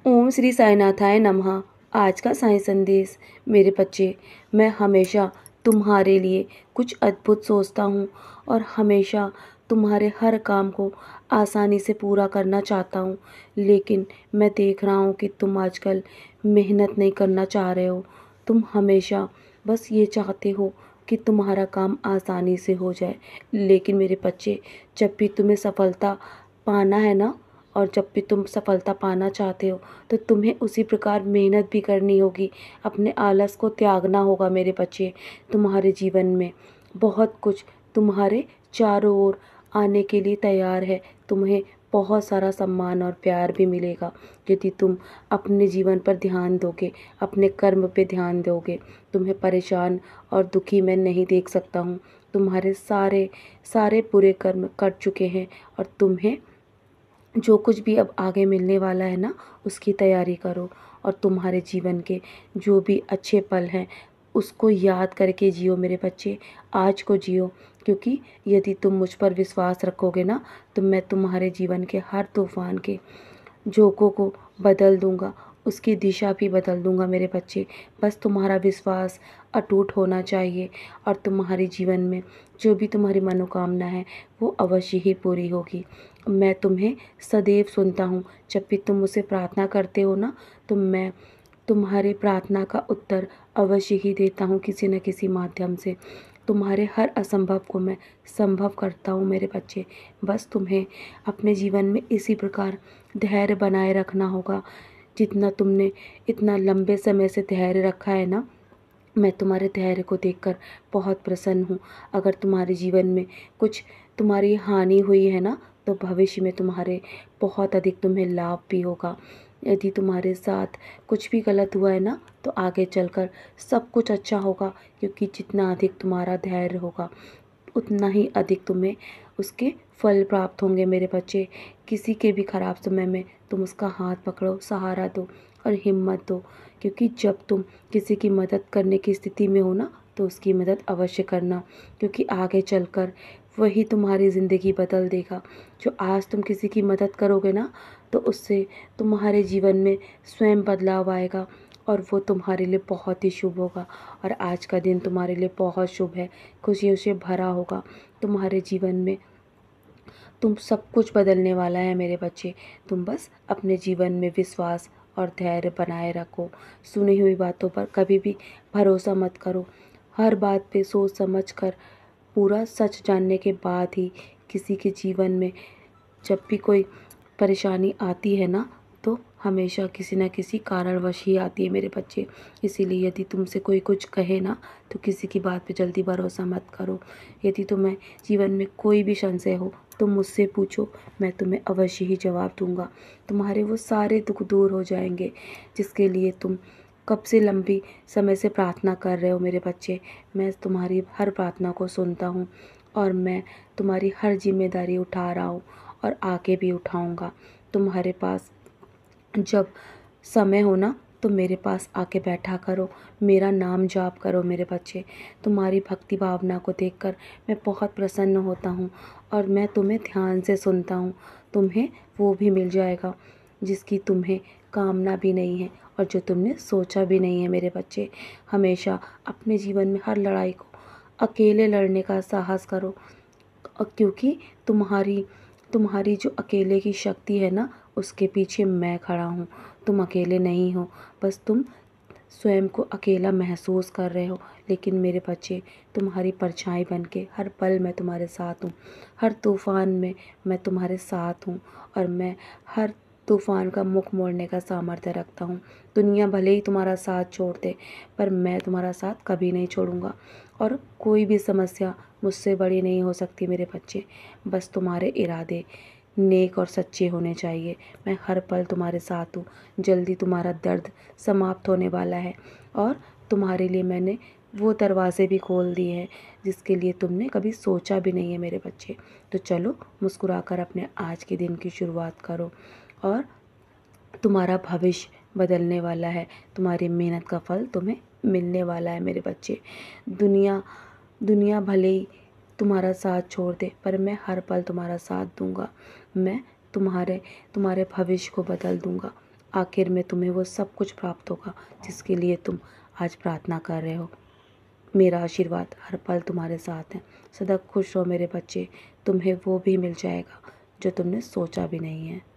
ओम श्री साईनाथाय नमः। आज का साईं संदेश। मेरे बच्चे, मैं हमेशा तुम्हारे लिए कुछ अद्भुत सोचता हूँ और हमेशा तुम्हारे हर काम को आसानी से पूरा करना चाहता हूँ। लेकिन मैं देख रहा हूँ कि तुम आजकल मेहनत नहीं करना चाह रहे हो। तुम हमेशा बस ये चाहते हो कि तुम्हारा काम आसानी से हो जाए। लेकिन मेरे बच्चे, जब भी तुम्हें सफलता पाना है ना, और जब भी तुम सफलता पाना चाहते हो तो तुम्हें उसी प्रकार मेहनत भी करनी होगी। अपने आलस को त्यागना होगा मेरे बच्चे। तुम्हारे जीवन में बहुत कुछ तुम्हारे चारों ओर आने के लिए तैयार है। तुम्हें बहुत सारा सम्मान और प्यार भी मिलेगा यदि तुम अपने जीवन पर ध्यान दोगे, अपने कर्म पे ध्यान दोगे। तुम्हें परेशान और दुखी मैं नहीं देख सकता हूँ। तुम्हारे सारे सारे बुरे कर्म कट चुके हैं और तुम्हें जो कुछ भी अब आगे मिलने वाला है ना, उसकी तैयारी करो। और तुम्हारे जीवन के जो भी अच्छे पल हैं उसको याद करके जियो मेरे बच्चे। आज को जियो, क्योंकि यदि तुम मुझ पर विश्वास रखोगे ना तो मैं तुम्हारे जीवन के हर तूफान के झोंकों को बदल दूंगा, उसकी दिशा भी बदल दूंगा मेरे बच्चे। बस तुम्हारा विश्वास अटूट होना चाहिए और तुम्हारे जीवन में जो भी तुम्हारी मनोकामना है वो अवश्य ही पूरी होगी। मैं तुम्हें सदैव सुनता हूँ। जब भी तुम मुझसे प्रार्थना करते हो ना तो मैं तुम्हारे प्रार्थना का उत्तर अवश्य ही देता हूँ किसी न किसी माध्यम से। तुम्हारे हर असंभव को मैं संभव करता हूँ मेरे बच्चे। बस तुम्हें अपने जीवन में इसी प्रकार धैर्य बनाए रखना होगा। जितना तुमने इतना लंबे समय से धैर्य रखा है ना, मैं तुम्हारे धैर्य को देखकर बहुत प्रसन्न हूँ। अगर तुम्हारे जीवन में कुछ तुम्हारी हानि हुई है ना तो भविष्य में तुम्हारे बहुत अधिक तुम्हें लाभ भी होगा। यदि तुम्हारे साथ कुछ भी गलत हुआ है ना तो आगे चलकर सब कुछ अच्छा होगा, क्योंकि जितना अधिक तुम्हारा धैर्य होगा उतना ही अधिक तुम्हें उसके फल प्राप्त होंगे मेरे बच्चे। किसी के भी खराब समय में तुम उसका हाथ पकड़ो, सहारा दो और हिम्मत दो, क्योंकि जब तुम किसी की मदद करने की स्थिति में हो ना तो उसकी मदद अवश्य करना, क्योंकि आगे चलकर वही तुम्हारी ज़िंदगी बदल देगा। जो आज तुम किसी की मदद करोगे ना तो उससे तुम्हारे जीवन में स्वयं बदलाव आएगा और वो तुम्हारे लिए बहुत ही शुभ होगा। और आज का दिन तुम्हारे लिए बहुत शुभ है, खुशियों से भरा होगा। तुम्हारे जीवन में तुम सब कुछ बदलने वाला है मेरे बच्चे। तुम बस अपने जीवन में विश्वास और धैर्य बनाए रखो। सुनी हुई बातों पर कभी भी भरोसा मत करो। हर बात पे सोच समझ कर पूरा सच जानने के बाद ही किसी के जीवन में जब भी कोई परेशानी आती है ना तो हमेशा किसी न किसी कारणवश ही आती है मेरे बच्चे। इसीलिए यदि तुमसे कोई कुछ कहे ना तो किसी की बात पे जल्दी भरोसा मत करो। यदि तुम्हें जीवन में कोई भी संशय हो तो मुझसे पूछो, मैं तुम्हें अवश्य ही जवाब दूंगा। तुम्हारे वो सारे दुख दूर हो जाएंगे जिसके लिए तुम कब से लंबी समय से प्रार्थना कर रहे हो मेरे बच्चे। मैं तुम्हारी हर प्रार्थना को सुनता हूँ और मैं तुम्हारी हर जिम्मेदारी उठा रहा हूँ और आगे भी उठाऊँगा। तुम्हारे पास जब समय हो ना तो मेरे पास आके बैठा करो, मेरा नाम जाप करो मेरे बच्चे। तुम्हारी भक्ति भावना को देखकर मैं बहुत प्रसन्न होता हूँ और मैं तुम्हें ध्यान से सुनता हूँ। तुम्हें वो भी मिल जाएगा जिसकी तुम्हें कामना भी नहीं है और जो तुमने सोचा भी नहीं है मेरे बच्चे। हमेशा अपने जीवन में हर लड़ाई को अकेले लड़ने का साहस करो, क्योंकि तुम्हारी तुम्हारी जो अकेले की शक्ति है ना उसके पीछे मैं खड़ा हूँ। तुम अकेले नहीं हो, बस तुम स्वयं को अकेला महसूस कर रहे हो। लेकिन मेरे बच्चे, तुम्हारी परछाई बन के हर पल मैं तुम्हारे साथ हूँ। हर तूफ़ान में मैं तुम्हारे साथ हूँ और मैं हर तूफ़ान का मुख मोड़ने का सामर्थ्य रखता हूँ। दुनिया भले ही तुम्हारा साथ छोड़ दे पर मैं तुम्हारा साथ कभी नहीं छोड़ूंगा और कोई भी समस्या मुझसे बड़ी नहीं हो सकती मेरे बच्चे। बस तुम्हारे इरादे नेक और सच्चे होने चाहिए। मैं हर पल तुम्हारे साथ हूँ। जल्दी तुम्हारा दर्द समाप्त होने वाला है और तुम्हारे लिए मैंने वो दरवाजे भी खोल दिए हैं जिसके लिए तुमने कभी सोचा भी नहीं है मेरे बच्चे। तो चलो मुस्कुराकर अपने आज के दिन की शुरुआत करो और तुम्हारा भविष्य बदलने वाला है। तुम्हारी मेहनत का फल तुम्हें मिलने वाला है मेरे बच्चे। दुनिया दुनिया भले ही तुम्हारा साथ छोड़ दे पर मैं हर पल तुम्हारा साथ दूंगा। मैं तुम्हारे तुम्हारे भविष्य को बदल दूंगा। आखिर में तुम्हें वो सब कुछ प्राप्त होगा जिसके लिए तुम आज प्रार्थना कर रहे हो। मेरा आशीर्वाद हर पल तुम्हारे साथ है। सदा खुश रहो मेरे बच्चे, तुम्हें वो भी मिल जाएगा जो तुमने सोचा भी नहीं है।